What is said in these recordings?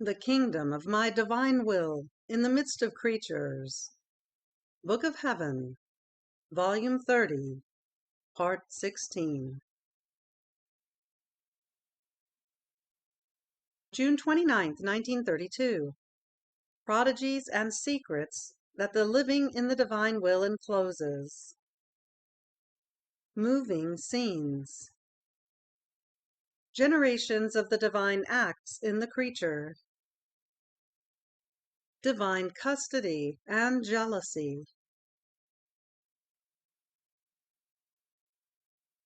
The kingdom of my divine will in the midst of creatures. Book of Heaven, Volume 30, Part 16. June 29th, 1932. Prodigies and secrets that the living in the divine will encloses. Moving scenes. Generations of the divine acts in the creature. Divine custody and jealousy.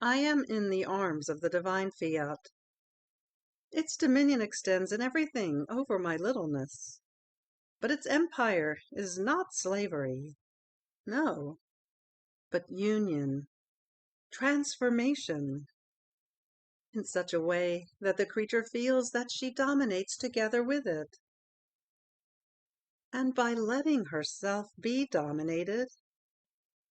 I am in the arms of the divine Fiat. Its dominion extends in everything over my littleness. But its empire is not slavery. No, but union, transformation, in such a way that the creature feels that she dominates together with it. And by letting herself be dominated,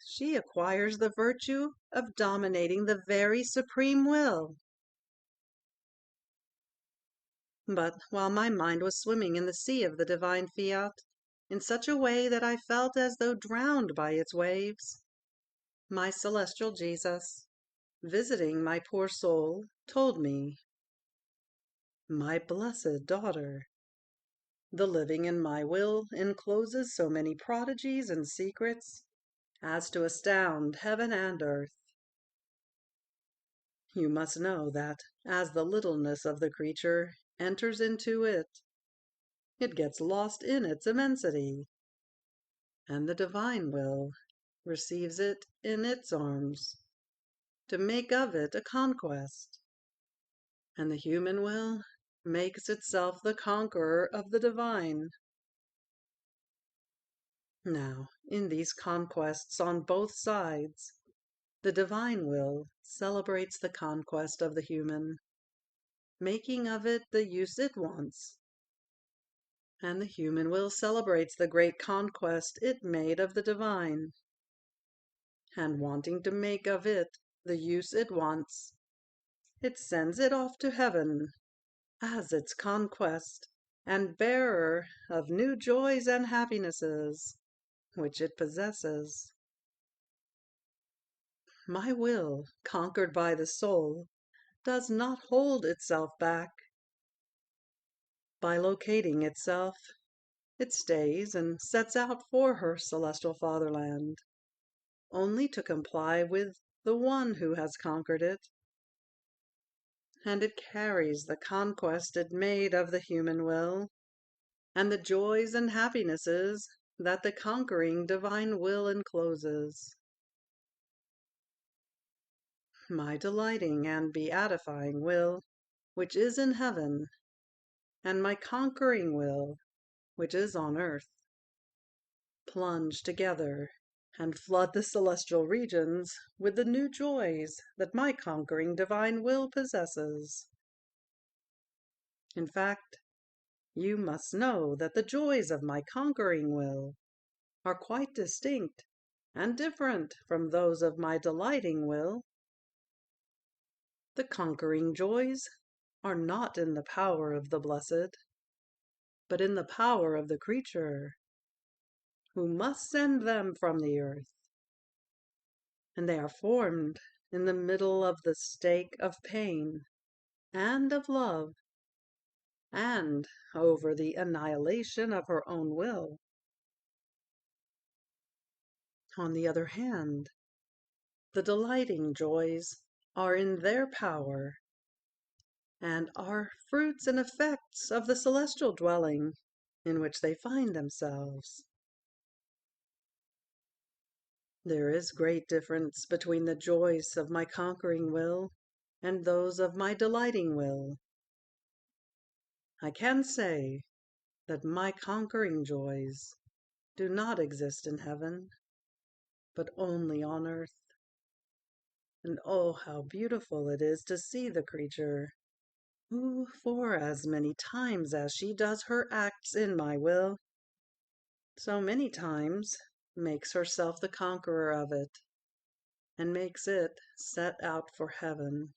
she acquires the virtue of dominating the very supreme will. But while my mind was swimming in the sea of the divine Fiat, in such a way that I felt as though drowned by its waves, my celestial Jesus, visiting my poor soul, told me, "My blessed daughter, the living in my will encloses so many prodigies and secrets as to astound heaven and earth. You must know that as the littleness of the creature enters into it, it gets lost in its immensity, and the divine will receives it in its arms to make of it a conquest, and the human will makes itself the conqueror of the divine. Now, in these conquests on both sides, the divine will celebrates the conquest of the human, making of it the use it wants, and the human will celebrates the great conquest it made of the divine, and wanting to make of it the use it wants, it sends it off to heaven as its conquest and bearer of new joys and happinesses which it possesses. My will, conquered by the soul, does not hold itself back. By locating itself, it stays and sets out for her celestial fatherland, only to comply with the one who has conquered it. And it carries the conquest it made of the human will, and the joys and happinesses that the conquering divine will encloses. My delighting and beatifying will, which is in heaven, and my conquering will, which is on earth, plunge together and flood the celestial regions with the new joys that my conquering divine will possesses. In fact, you must know that the joys of my conquering will are quite distinct and different from those of my delighting will. The conquering joys are not in the power of the blessed, but in the power of the creature, who must send them from the earth. And they are formed in the middle of the stake of pain and of love, and over the annihilation of her own will. On the other hand, the delighting joys are in their power, and are fruits and effects of the celestial dwelling in which they find themselves. There is great difference between the joys of my conquering will and those of my delighting will. I can say that my conquering joys do not exist in heaven, but only on earth. And oh, how beautiful it is to see the creature, who, for as many times as she does her acts in my will, so many times makes herself the conqueror of it, and makes it set out for heaven,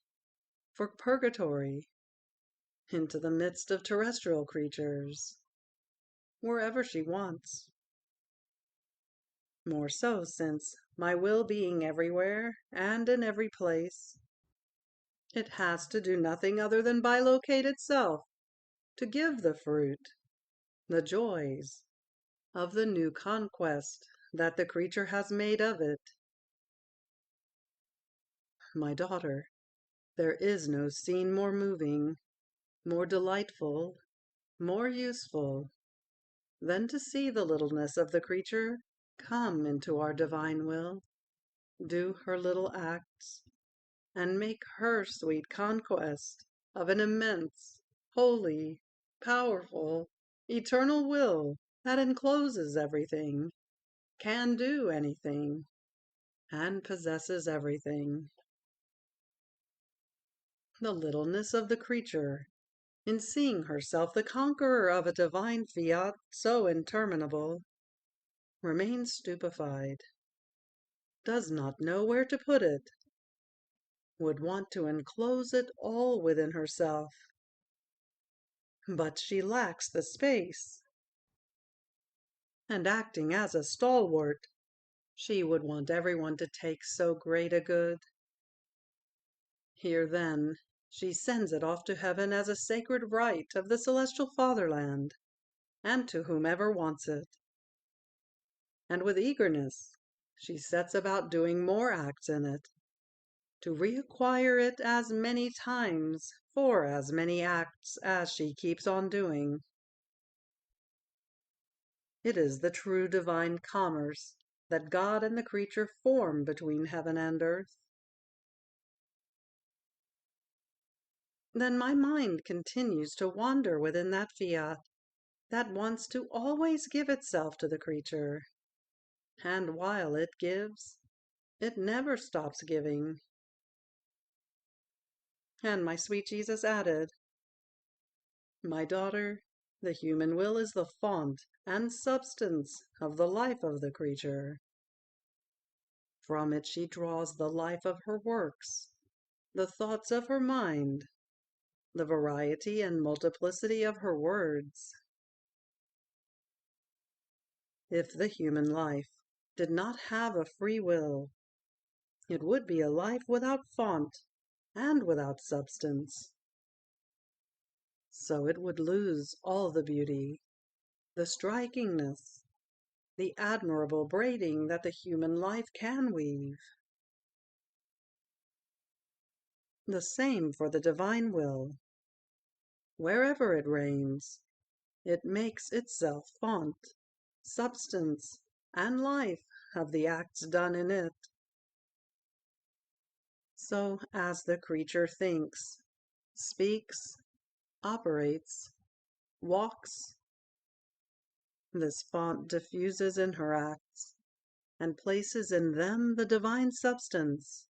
for purgatory, into the midst of terrestrial creatures, wherever she wants. More so, since, my will being everywhere and in every place, it has to do nothing other than bilocate itself to give the fruit, the joys, of the new conquest that the creature has made of it. My daughter, there is no scene more moving, more delightful, more useful, than to see the littleness of the creature come into our divine will, do her little acts, and make her sweet conquest of an immense, holy, powerful, eternal will that encloses everything, can do anything, and possesses everything. The littleness of the creature, in seeing herself the conqueror of a divine fiat so interminable, remains stupefied, does not know where to put it, would want to enclose it all within herself, but she lacks the space, and acting as a stalwart, she would want everyone to take so great a good. Here, then, she sends it off to heaven as a sacred right of the celestial fatherland, and to whomever wants it. And with eagerness she sets about doing more acts in it, to reacquire it as many times for as many acts as she keeps on doing. It is the true divine commerce that God and the creature form between heaven and earth. Then my mind continues to wander within that fiat that wants to always give itself to the creature, and while it gives, it never stops giving. And my sweet Jesus added, "My daughter, the human will is the font and substance of the life of the creature. From it she draws the life of her works, the thoughts of her mind, the variety and multiplicity of her words. If the human life did not have a free will, it would be a life without font and without substance. So it would lose all the beauty, the strikingness, the admirable braiding that the human life can weave. The same for the divine will. Wherever it reigns, it makes itself font, substance, and life of the acts done in it. So as the creature thinks, speaks, operates, walks, this font diffuses in her acts, and places in them the divine substance.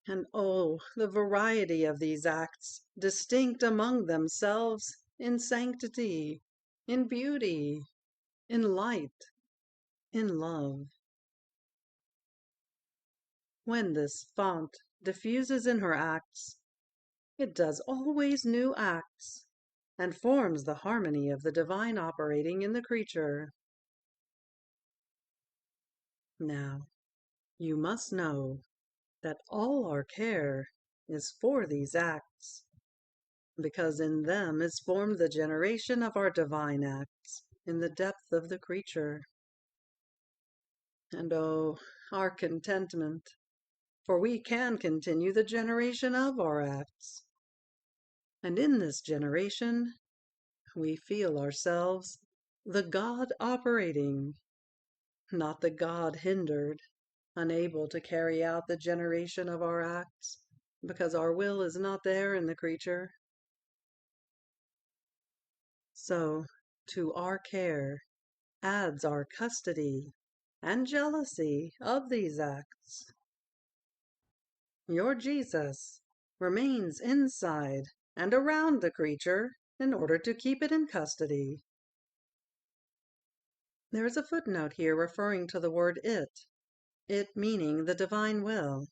And oh, the variety of these acts, distinct among themselves in sanctity, in beauty, in light, in love. When this font diffuses in her acts, it does always new acts, and forms the harmony of the divine operating in the creature. Now, you must know that all our care is for these acts, because in them is formed the generation of our divine acts in the depth of the creature. And oh, our contentment, for we can continue the generation of our acts. And in this generation, we feel ourselves the God operating, not the God hindered, unable to carry out the generation of our acts, because our will is not there in the creature. So, to our care adds our custody and jealousy of these acts. Your Jesus remains inside and around the creature in order to keep it in custody. There is a footnote here referring to the word it meaning the divine will,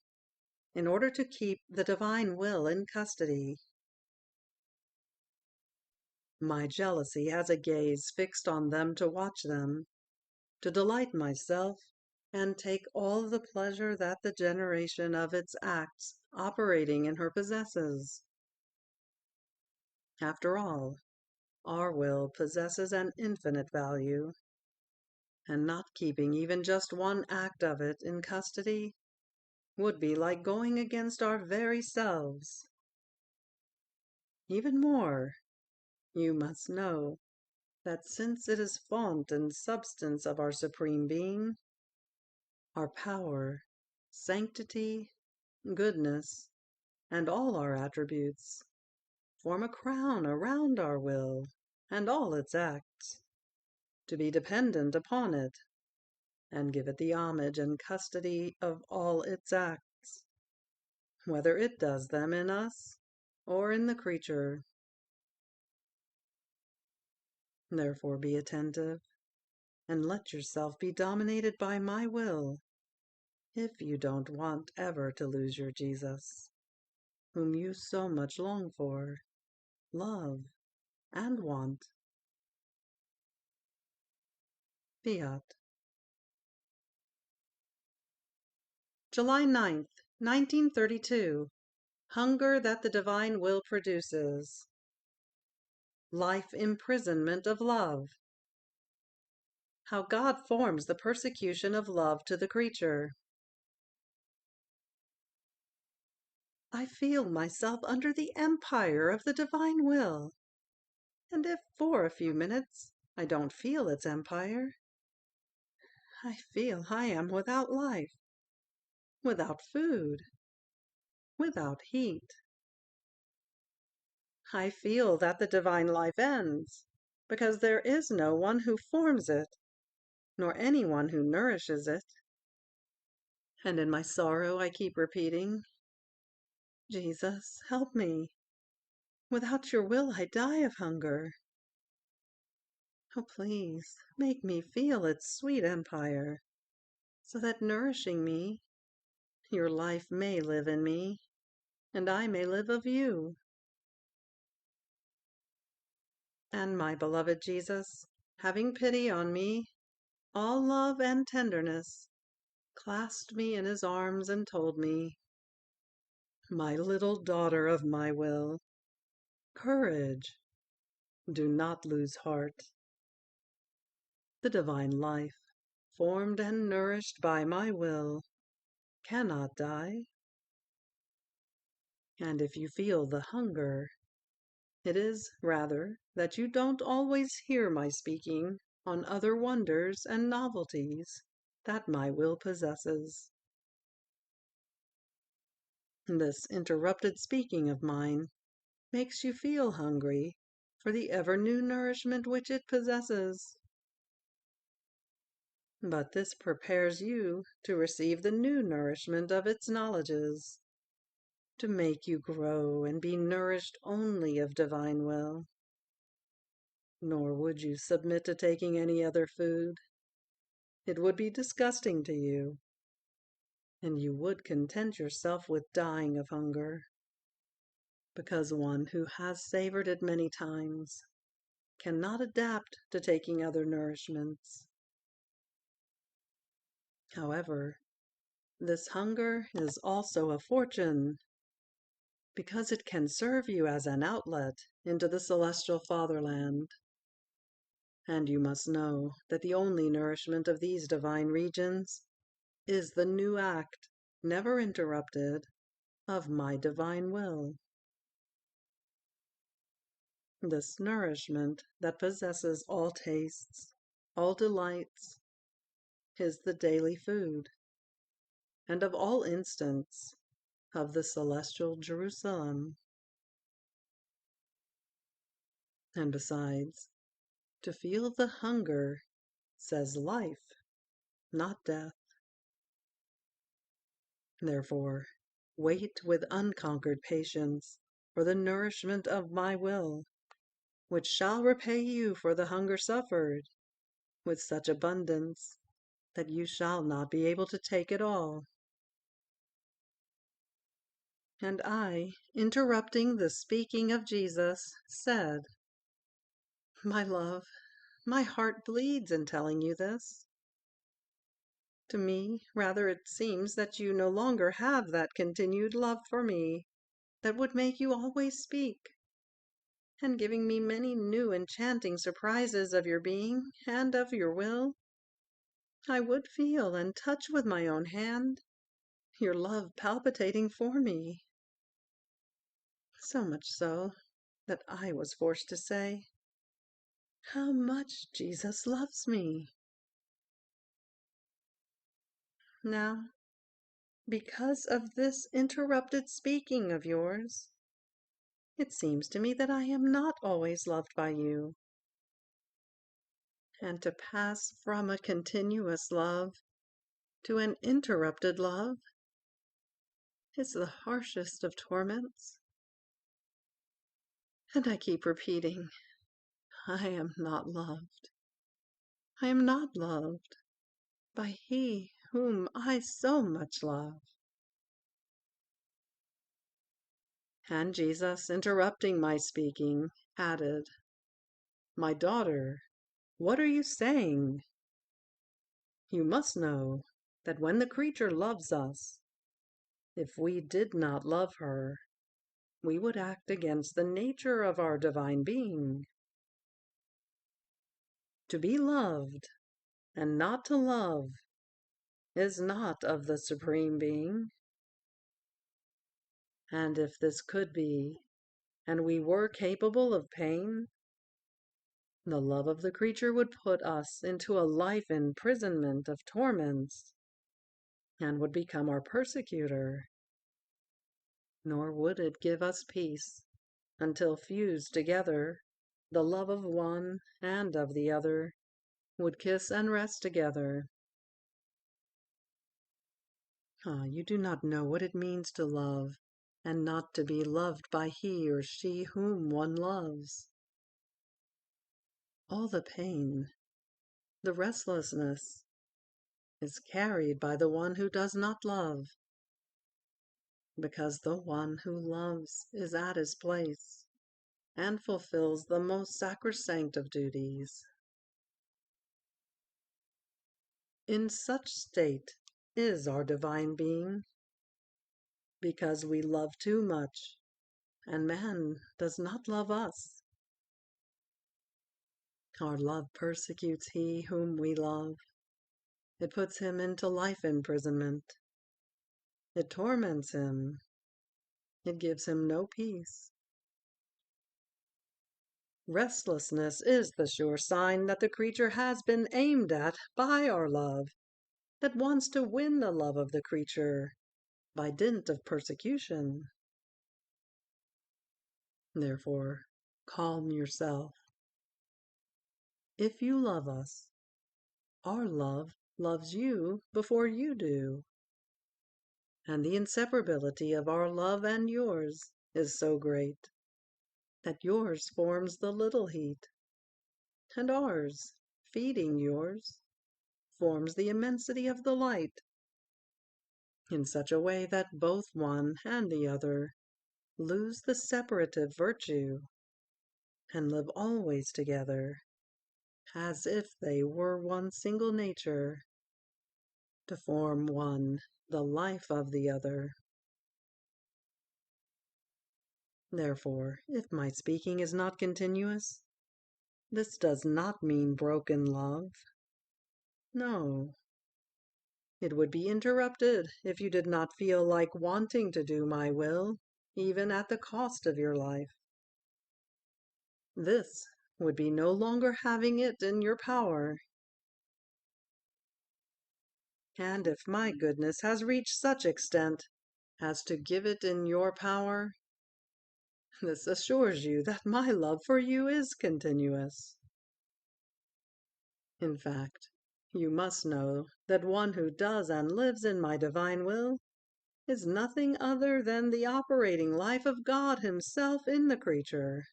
in order to keep the divine will in custody. My jealousy has a gaze fixed on them to watch them, to delight myself, and take all the pleasure that the generation of its acts operating in her possesses. After all, our will possesses an infinite value, and not keeping even just one act of it in custody would be like going against our very selves. Even more, you must know that since it is fount and substance of our supreme being, our power, sanctity, goodness, and all our attributes form a crown around our will and all its acts, to be dependent upon it, and give it the homage and custody of all its acts, whether it does them in us or in the creature. Therefore be attentive, and let yourself be dominated by my will, if you don't want ever to lose your Jesus, whom you so much long for, love, and want. Fiat. July 9th, 1932. Hunger that the divine will produces. Life imprisonment of love. How God forms the persecution of love to the creature. I feel myself under the empire of the divine will, and if for a few minutes I don't feel its empire, I feel I am without life, without food, without heat. I feel that the divine life ends, because there is no one who forms it, nor any one who nourishes it. And in my sorrow I keep repeating, Jesus, help me. Without your will I die of hunger. Oh, please, make me feel its sweet empire, so that nourishing me, your life may live in me, and I may live of you. And my beloved Jesus, having pity on me, all love and tenderness, clasped me in his arms and told me, my little daughter of my will, courage, do not lose heart. The divine life, formed and nourished by my will, cannot die. And if you feel the hunger, it is rather that you don't always hear my speaking on other wonders and novelties that my will possesses. This interrupted speaking of mine makes you feel hungry for the ever-new nourishment which it possesses. But this prepares you to receive the new nourishment of its knowledges, to make you grow and be nourished only of divine will. Nor would you submit to taking any other food. It would be disgusting to you, and you would content yourself with dying of hunger, because one who has savored it many times cannot adapt to taking other nourishments. However, this hunger is also a fortune, because it can serve you as an outlet into the celestial fatherland. And you must know that the only nourishment of these divine regions is the new act, never interrupted, of my divine will. This nourishment that possesses all tastes, all delights, is the daily food, and of all instants, of the celestial Jerusalem. And besides, to feel the hunger says life, not death. Therefore, wait with unconquered patience for the nourishment of my will, which shall repay you for the hunger suffered, with such abundance that you shall not be able to take it all. And I, interrupting the speaking of Jesus, said, My love, my heart bleeds in telling you this. To me, rather, it seems that you no longer have that continued love for me that would make you always speak, and giving me many new enchanting surprises of your being and of your will. I would feel and touch with my own hand your love palpitating for me, so much so that I was forced to say, "How much Jesus loves me!" Now, because of this interrupted speaking of yours, it seems to me that I am not always loved by you, and to pass from a continuous love to an interrupted love is the harshest of torments. And I keep repeating, I am not loved. I am not loved by He whom I so much love. And Jesus, interrupting my speaking, added, "My daughter, what are you saying? You must know that when the creature loves us, if we did not love her, we would act against the nature of our divine being. To be loved and not to love is not of the Supreme Being. And if this could be, and we were capable of pain, the love of the creature would put us into a life imprisonment of torments, and would become our persecutor, nor would it give us peace until fused together, the love of one and of the other would kiss and rest together. Ah, you do not know what it means to love, and not to be loved by he or she whom one loves. All the pain, the restlessness, is carried by the one who does not love, because the one who loves is at his place and fulfills the most sacrosanct of duties. In such state is our divine being, because we love too much, and man does not love us. Our love persecutes he whom we love. It puts him into life imprisonment. It torments him. It gives him no peace. Restlessness is the sure sign that the creature has been aimed at by our love, that wants to win the love of the creature by dint of persecution. Therefore, calm yourself. If you love us, our love loves you before you do. And the inseparability of our love and yours is so great that yours forms the little heat, and ours, feeding yours, forms the immensity of the light, in such a way that both one and the other lose the separative virtue and live always together, as if they were one single nature, to form one, the life of the other. Therefore, if my speaking is not continuous, this does not mean broken love. No. It would be interrupted if you did not feel like wanting to do my will, even at the cost of your life. This would be no longer having it in your power. And if my goodness has reached such extent as to give it in your power, this assures you that my love for you is continuous. In fact, you must know that one who does and lives in my divine will is nothing other than the operating life of God Himself in the creature.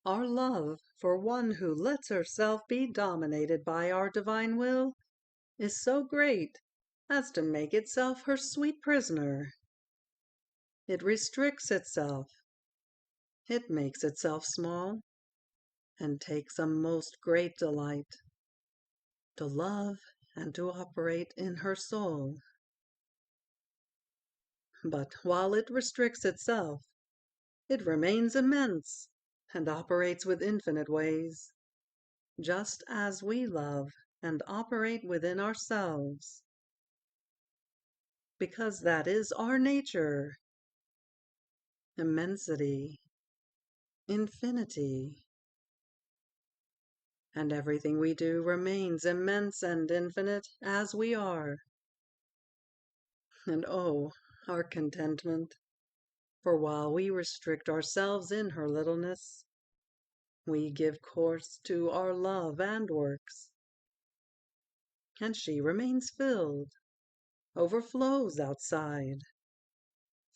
Our love for one who lets herself be dominated by our divine will is so great as to make itself her sweet prisoner. It restricts itself. It makes itself small and takes a most great delight to love and to operate in her soul. But while it restricts itself, it remains immense and operates with infinite ways, just as we love and operate within ourselves, because that is our nature: immensity, infinity. And everything we do remains immense and infinite as we are. And oh, our contentment! For while we restrict ourselves in her littleness, we give course to our love and works, and she remains filled, overflows outside,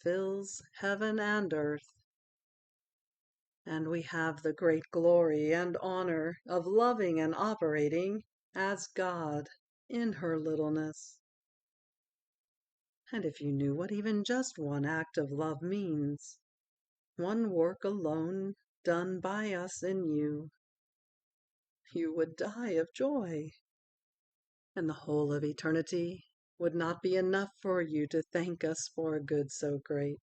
fills heaven and earth, and we have the great glory and honor of loving and operating as God in her littleness. And if you knew what even just one act of love means, one work alone done by us in you, you would die of joy, and the whole of eternity would not be enough for you to thank us for a good so great.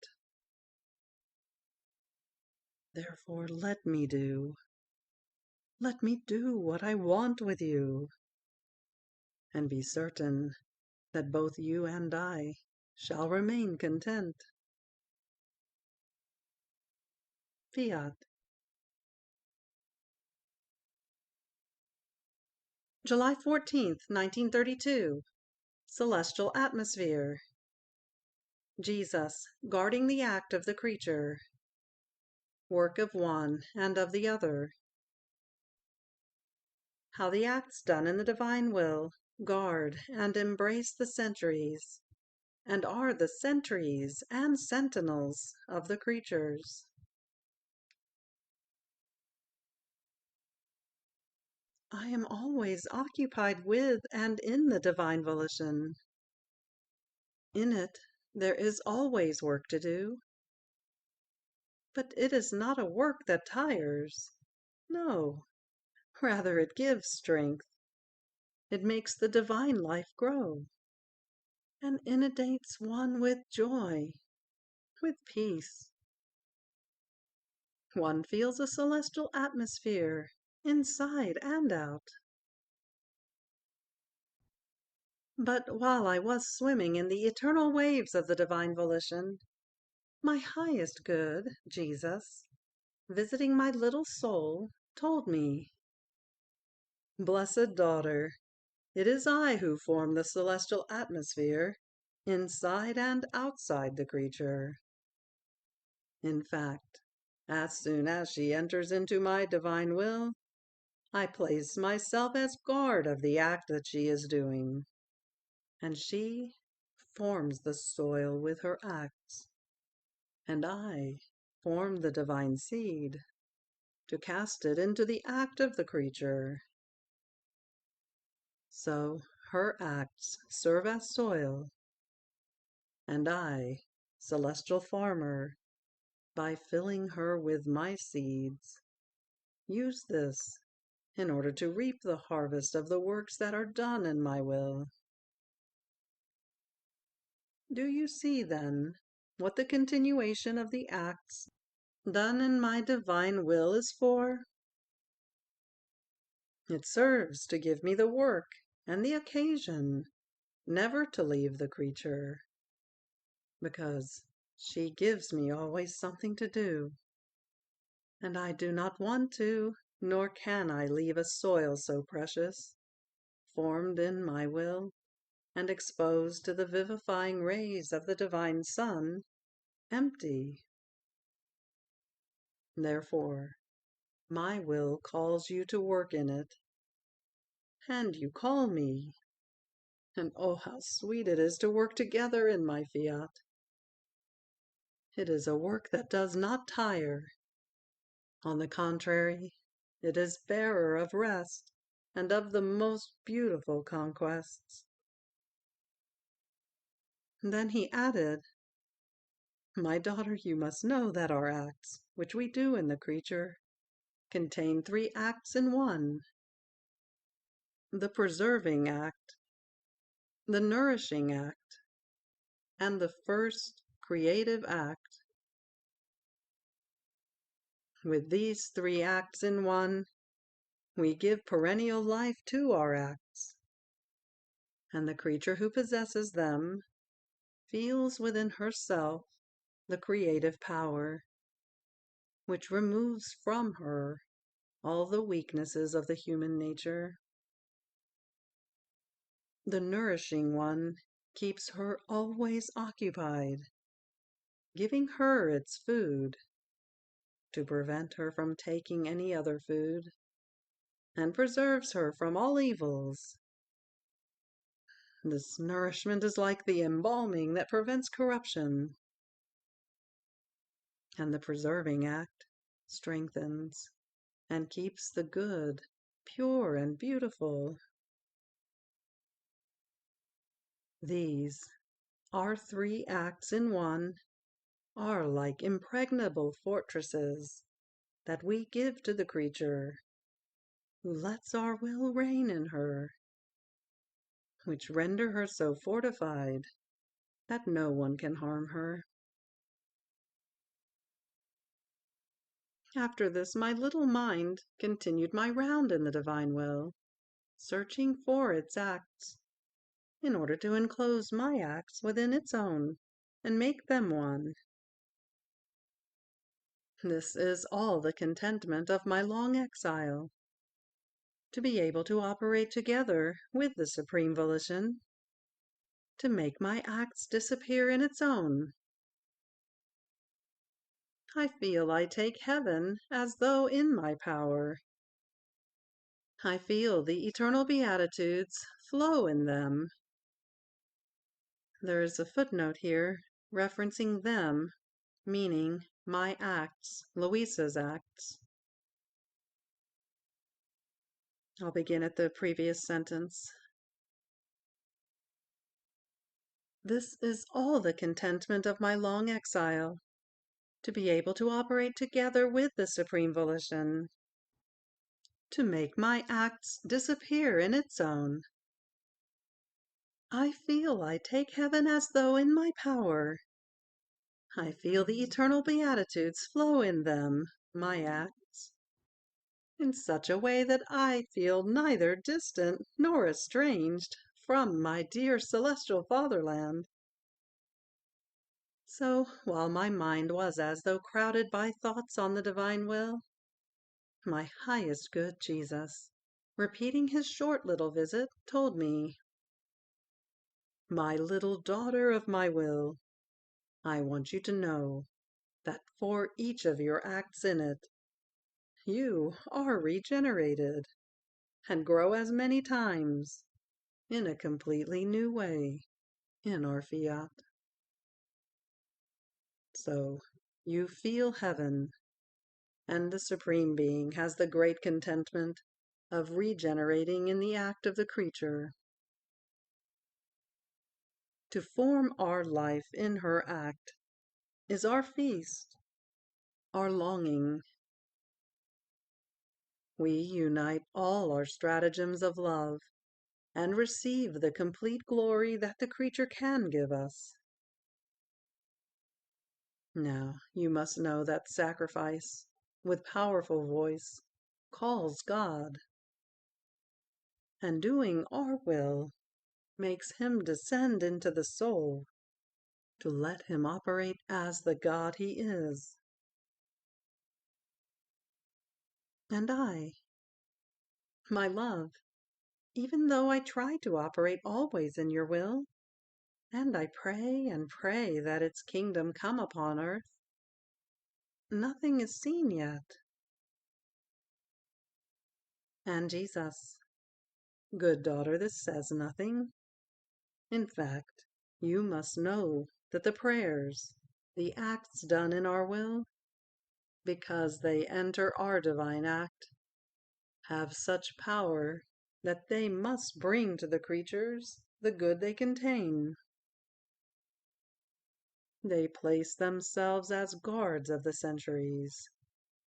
Therefore let me do what I want with you, and be certain that both you and I shall remain content. Fiat. July 14th, 1932. Celestial Atmosphere. Jesus guarding the act of the creature. Work of one and of the other. How the acts done in the divine will guard and embrace the centuries, and are the sentries and sentinels of the creatures. I am always occupied with and in the divine volition. In it there is always work to do. But it is not a work that tires. No, rather it gives strength. It makes the divine life grow, and inundates one with joy, with peace. One feels a celestial atmosphere, inside and out. But while I was swimming in the eternal waves of the divine volition, my highest good, Jesus, visiting my little soul, told me, "Blessed daughter, it is I who form the celestial atmosphere, inside and outside the creature. In fact, as soon as she enters into my divine will, I place myself as guard of the act that she is doing, and she forms the soil with her acts, and I form the divine seed to cast it into the act of the creature. So her acts serve as soil, and I, celestial farmer, by filling her with my seeds, use this in order to reap the harvest of the works that are done in my will. Do you see, then, what the continuation of the acts done in my divine will is for? It serves to give me the work and the occasion never to leave the creature, because she gives me always something to do, and I do not want to, nor can I leave a soil so precious, formed in my will, and exposed to the vivifying rays of the divine sun, empty. Therefore, my will calls you to work in it, and you call me. And oh, how sweet it is to work together in my fiat! It is a work that does not tire. On the contrary, it is bearer of rest and of the most beautiful conquests. Then he added, "My daughter, you must know that our acts, which we do in the creature, contain three acts in one: the preserving act, the nourishing act, and the first creative act. With these three acts in one, we give perennial life to our acts, and the creature who possesses them feels within herself the creative power, which removes from her all the weaknesses of the human nature. The nourishing one keeps her always occupied, giving her its food to prevent her from taking any other food, and preserves her from all evils. This nourishment is like the embalming that prevents corruption, and the preserving act strengthens and keeps the good pure and beautiful. These, our three acts in one, are like impregnable fortresses that we give to the creature who lets our will reign in her, which render her so fortified that no one can harm her. After this, my little mind continued my round in the divine will, searching for its acts, in order to enclose my acts within its own, and make them one. This is all the contentment of my long exile, to be able to operate together with the supreme volition, to make my acts disappear in its own. I feel I take heaven as though in my power. I feel the eternal beatitudes flow in them. There is a footnote here referencing them, meaning my acts, Luisa's acts. I'll begin at the previous sentence. This is all the contentment of my long exile, to be able to operate together with the supreme volition, to make my acts disappear in its own. I feel I take heaven as though in my power. I feel the eternal beatitudes flow in them, my acts, in such a way that I feel neither distant nor estranged from my dear celestial fatherland. So, while my mind was as though crowded by thoughts on the divine will, my highest good Jesus, repeating his short little visit, told me, "My little daughter of my will, I want you to know that for each of your acts in it, you are regenerated and grow as many times in a completely new way in our Fiat. So you feel heaven, and the Supreme Being has the great contentment of regenerating in the act of the creature. To form our life in her act is our feast, our longing. We unite all our stratagems of love and receive the complete glory that the creature can give us. Now, you must know that sacrifice, with powerful voice, calls God, and doing our will makes him descend into the soul to let him operate as the God he is. And I, my love, even though I try to operate always in your will, and I pray and pray that its kingdom come upon earth, nothing is seen yet. And Jesus, good daughter, this says nothing. In fact, you must know that the prayers, the acts done in our will, because they enter our divine act, have such power that they must bring to the creatures the good they contain. They place themselves as guards of the centuries,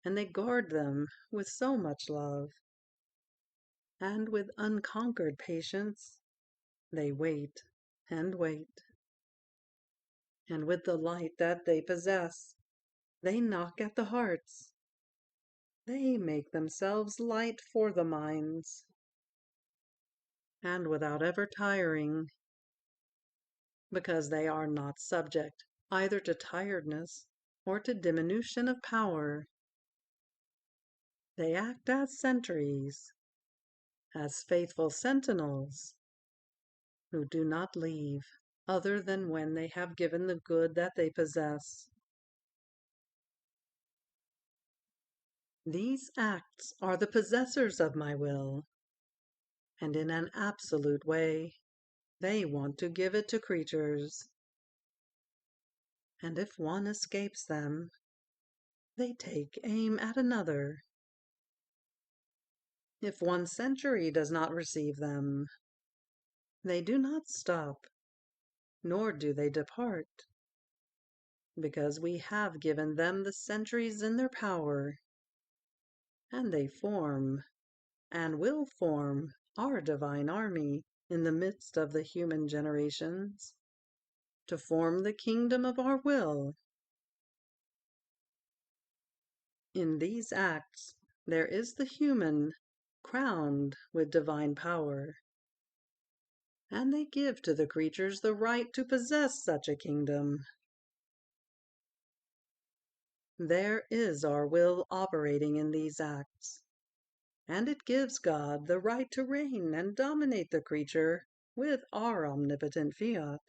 and they guard them with so much love, and with unconquered patience they wait and wait, and with the light that they possess they knock at the hearts, they make themselves light for the minds, and without ever tiring, because they are not subject either to tiredness or to diminution of power. They act as sentries, as faithful sentinels, who do not leave other than when they have given the good that they possess. These acts are the possessors of my will, and in an absolute way they want to give it to creatures. And if one escapes them, they take aim at another. If one century does not receive them, they do not stop, nor do they depart, because we have given them the centuries in their power, and they form, and will form, our divine army in the midst of the human generations, to form the kingdom of our will. In these acts there is the human crowned with divine power, and they give to the creatures the right to possess such a kingdom. There is our will operating in these acts, and it gives God the right to reign and dominate the creature with our omnipotent fiat.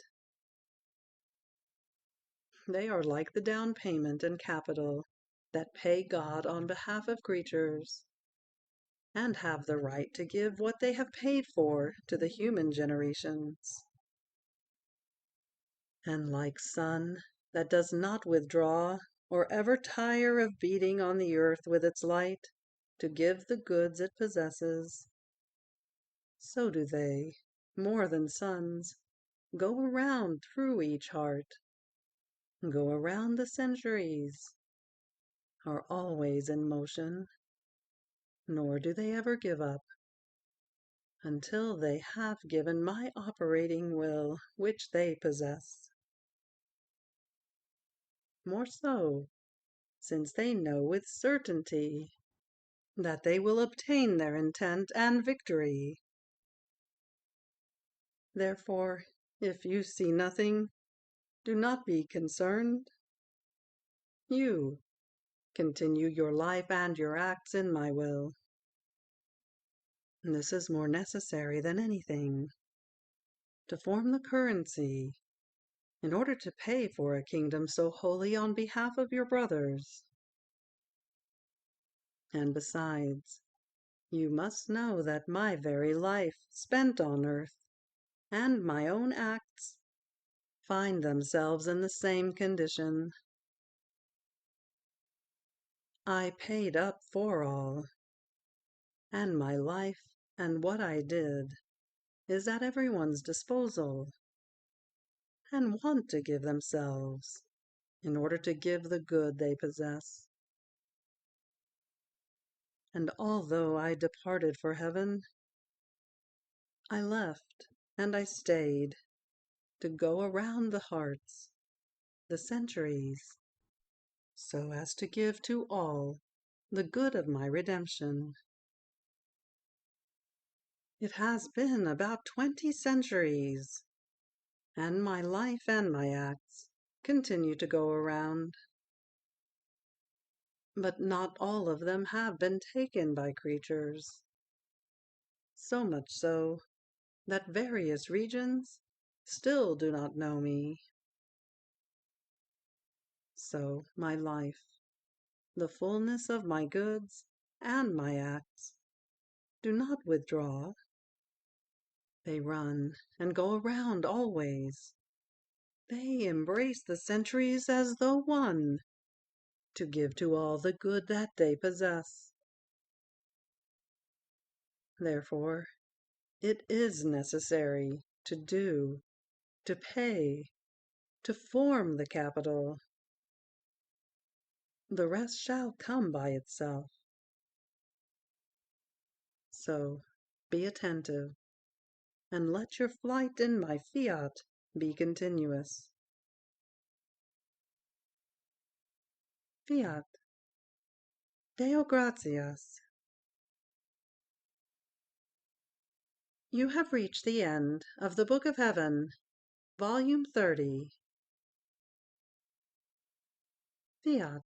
They are like the down payment and capital that pay God on behalf of creatures, and have the right to give what they have paid for to the human generations. And like sun that does not withdraw or ever tire of beating on the earth with its light to give the goods it possesses, so do they, more than suns, go around through each heart, go around the centuries, are always in motion, nor do they ever give up, until they have given my operating will which they possess. More so, since they know with certainty that they will obtain their intent and victory. Therefore, if you see nothing, do not be concerned. You continue your life and your acts in my will. This is more necessary than anything, to form the currency, in order to pay for a kingdom so holy on behalf of your brothers. And besides, you must know that my very life spent on earth, and my own acts, find themselves in the same condition. I paid up for all, and my life and what I did is at everyone's disposal, and want to give themselves in order to give the good they possess. And although I departed for heaven, I left and I stayed to go around the hearts, the centuries, so as to give to all the good of my redemption. It has been about 20 centuries, and my life and my acts continue to go around. But not all of them have been taken by creatures, so much so that various regions still do not know me. So my life, the fullness of my goods and my acts, do not withdraw. They run and go around always. They embrace the centuries as though one, to give to all the good that they possess. Therefore, it is necessary to do, to pay, to form the capital. the rest shall come by itself. So be attentive, and let your flight in my fiat be continuous. Fiat. Deo gratias. You have reached the end of the Book of Heaven, Volume 30. Fiat.